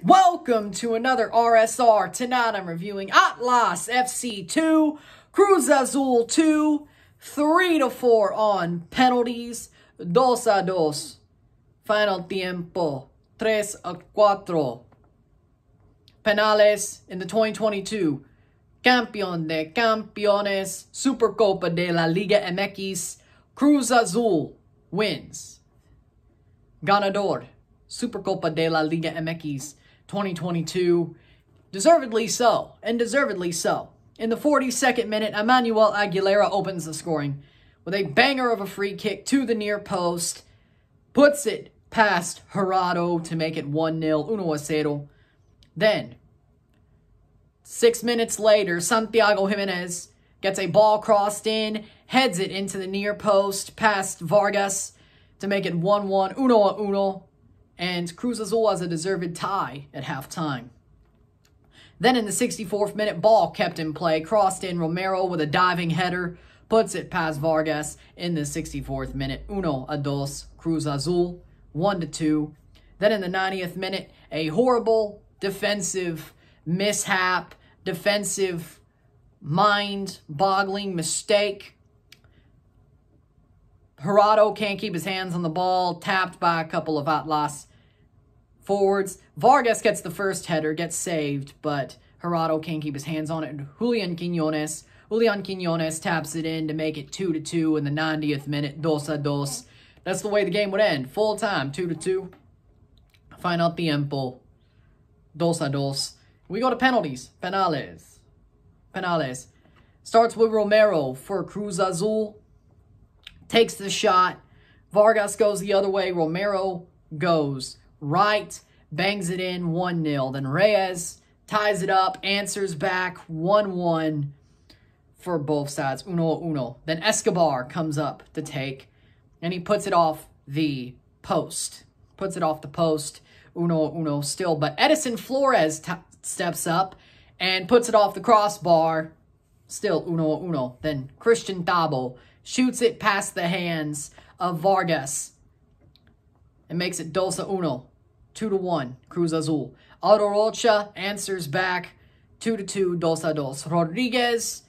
Welcome to another RSR. Tonight I'm reviewing Atlas FC 2, Cruz Azul 2, 3-4 on penalties, 2-2. Final tiempo, 3-4. Penales in the 2022 Campeon De Campeones Supercopa de la Liga MX. Cruz Azul wins. Ganador, Supercopa de la Liga MX 2022. Deservedly so, and deservedly so. In the 42nd minute, Emmanuel Aguilera opens the scoring with a banger of a free kick to the near post. Puts it past Jurado to make it 1-0, 1-0. Then, 6 minutes later, Santiago Jimenez gets a ball crossed in, heads it into the near post past Vargas to make it 1-1, 1-1. And Cruz Azul has a deserved tie at halftime. Then in the 64th minute, ball kept in play, crossed in, Romero with a diving header, puts it past Vargas in the 64th minute, 1-2, Cruz Azul, 1-2. Then in the 90th minute, a horrible defensive mishap, defensive mind-boggling mistake. Jurado can't keep his hands on the ball, tapped by a couple of Atlas forwards. Vargas gets the first header, gets saved, but Jurado can't keep his hands on it. Julian Quiñones taps it in to make it 2-2 in the 90th minute, 2-2. That's the way the game would end. Full time, 2-2. Final tiempo, 2-2. We go to penalties. Penales. Starts with Romero for Cruz Azul. Takes the shot. Vargas goes the other way. Romero goes right. Bangs it in 1-0. Then Reyes ties it up. Answers back 1-1 for both sides. 1-1. Then Escobar comes up to take. And he puts it off the post. 1-1 still. But Edison Flores steps up and puts it off the crossbar. Still 1-1. Then Christian Tabo shoots it past the hands of Vargas and makes it 2-1, 2-1, Cruz Azul. Aldo Rocha answers back 2-2, 2-2. Rodriguez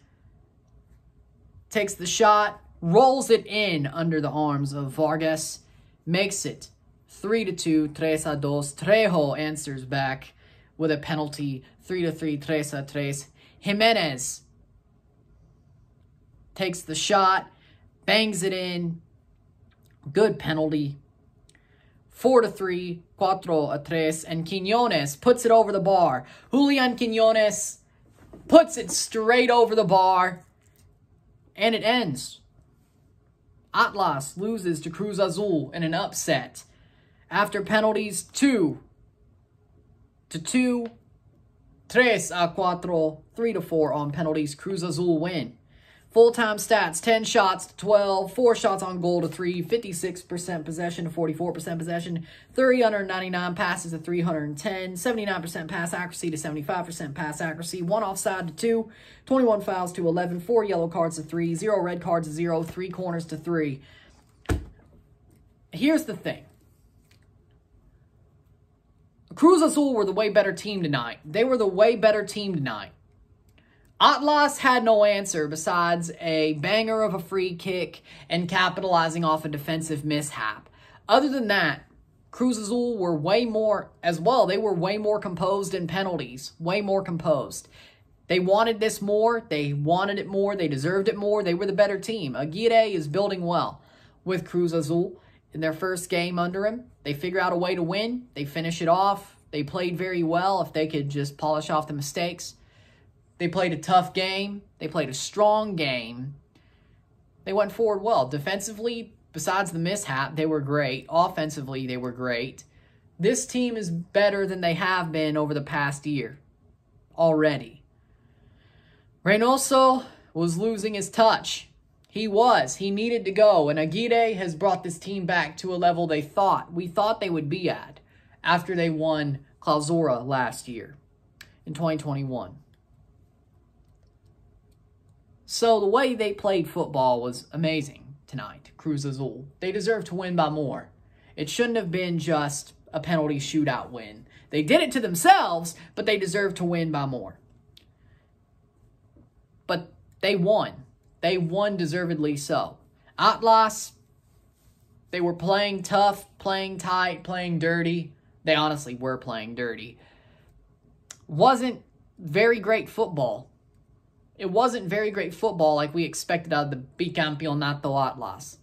takes the shot, rolls it in under the arms of Vargas, makes it 3-2, 3-2. Trejo answers back with a penalty, 3-3, 3-3. Jimenez takes the shot, bangs it in. Good penalty. 4-3, 4-3. And Quiñones puts it over the bar. Julian Quiñones puts it straight over the bar. And it ends. Atlas loses to Cruz Azul in an upset. After penalties, 2-2, 3-4, 3-4 on penalties. Cruz Azul win. Full-time stats, 10 shots to 12, 4 shots on goal to 3, 56% possession to 44% possession, 399 passes to 310, 79% pass accuracy to 75% pass accuracy, 1 offside to 2, 21 fouls to 11, 4 yellow cards to 3, 0 red cards to 0, 3 corners to 3. Here's the thing. Cruz Azul were the way better team tonight. They were the way better team tonight. Atlas had no answer besides a banger of a free kick and capitalizing off a defensive mishap. Other than that, Cruz Azul were way more as well. They were way more composed in penalties. Way more composed. They wanted this more. They wanted it more. They deserved it more. They were the better team. Aguirre is building well with Cruz Azul. In their first game under him, they figure out a way to win. They finish it off. They played very well if they could just polish off the mistakes. They played a tough game. They played a strong game. They went forward well. Defensively, besides the mishap, they were great. Offensively, they were great. This team is better than they have been over the past year already. Reynoso was losing his touch. He was. He needed to go. And Aguirre has brought this team back to a level we thought they would be at after they won Clausura last year in 2021. So the way they played football was amazing tonight, Cruz Azul. They deserve to win by more. It shouldn't have been just a penalty shootout win. They did it to themselves, but they deserve to win by more. But they won. They won deservedly so. Atlas, they were playing tough, playing tight, playing dirty. They honestly were playing dirty. Wasn't very great football. It wasn't very great football like we expected out of the Bicampeonato Atlas.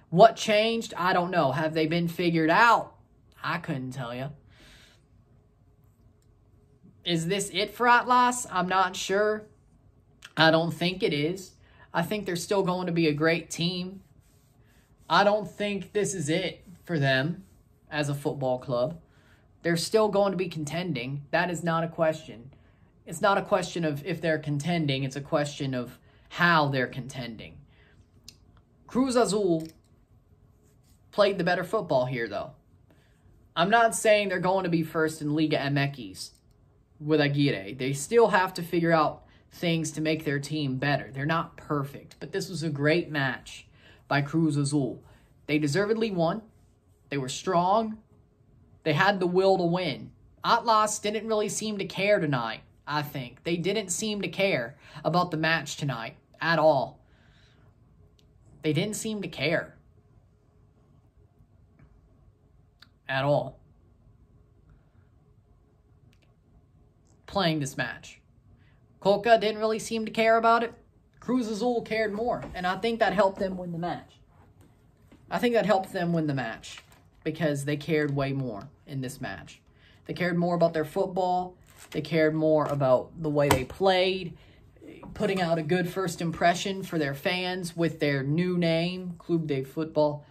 What changed? I don't know. Have they been figured out? I couldn't tell you. Is this it for Atlas? I'm not sure. I don't think it is. I think they're still going to be a great team. I don't think this is it for them as a football club. They're still going to be contending. That is not a question. It's not a question of if they're contending. It's a question of how they're contending. Cruz Azul played the better football here, though. I'm not saying they're going to be first in Liga MX with Aguirre. They still have to figure out things to make their team better. They're not perfect, but this was a great match by Cruz Azul. They deservedly won. They were strong. They had the will to win. Atlas didn't really seem to care tonight, I think. They didn't seem to care about the match tonight at all. They didn't seem to care at all playing this match. Coca didn't really seem to care about it. Cruz Azul cared more, and I think that helped them win the match. I think that helped them win the match because they cared way more in this match. They cared more about their football. They cared more about the way they played, putting out a good first impression for their fans with their new name, Club de Football,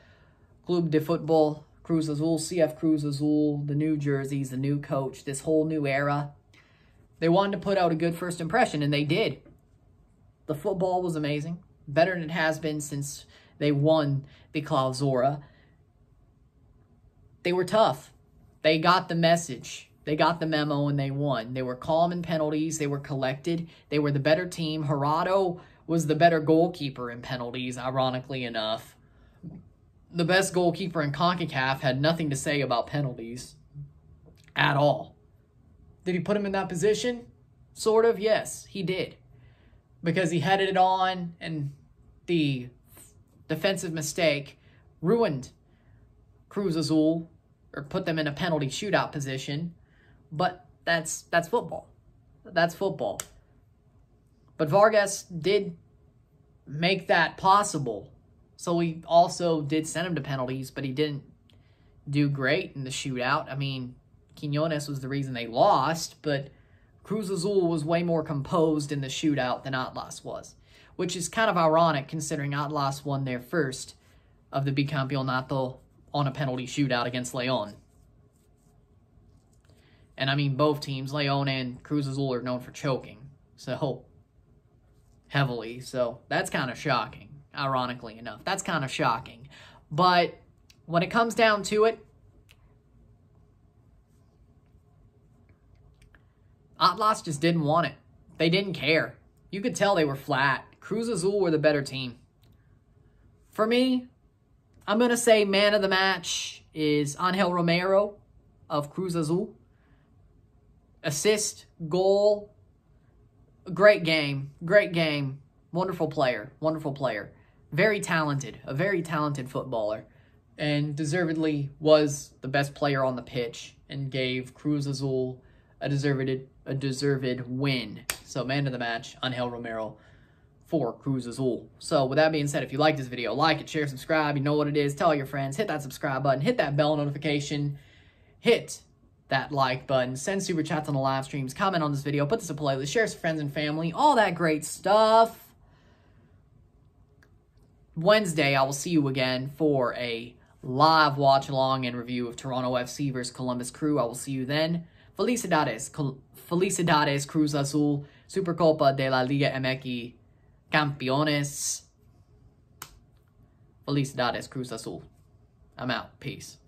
Cruz Azul, CF Cruz Azul, the new jerseys, the new coach, this whole new era. They wanted to put out a good first impression, and they did. The football was amazing, better than it has been since they won the Clausura. They were tough. They got the message. They got the memo, and they won. They were calm in penalties. They were collected. They were the better team. Gerardo was the better goalkeeper in penalties, ironically enough. The best goalkeeper in CONCACAF had nothing to say about penalties at all. Did he put him in that position? Sort of, yes, he did. Because he headed it on, and the defensive mistake ruined Cruz Azul, or put them in a penalty shootout position. But that's football. That's football. But Vargas did make that possible. So he also did send him to penalties, but he didn't do great in the shootout. I mean, Quiñones was the reason they lost, but Cruz Azul was way more composed in the shootout than Atlas was, which is kind of ironic considering Atlas won their first of the Bicampeonato on a penalty shootout against León. And I mean, both teams, León and Cruz Azul, are known for choking so heavily, so that's kind of shocking, ironically enough. That's kind of shocking. But when it comes down to it, Atlas just didn't want it. They didn't care. You could tell they were flat. Cruz Azul were the better team. For me, I'm going to say man of the match is Angel Romero of Cruz Azul. Assist, goal, great game, wonderful player, very talented, a very talented footballer, and deservedly was the best player on the pitch and gave Cruz Azul a deserved win. So man of the match, Angel Romero for Cruz Azul. So with that being said, if you like this video, like it, share, subscribe. You know what it is. Tell your friends. Hit that subscribe button. Hit that bell notification. Hit that like button. Send super chats on the live streams. Comment on this video. Put this in a playlist. Share it with friends and family. All that great stuff. Wednesday, I will see you again for a live watch along and review of Toronto FC versus Columbus Crew. I will see you then. Felicidades Cruz Azul, Supercopa de la Liga MX Campeones. Felicidades Cruz Azul. I'm out. Peace.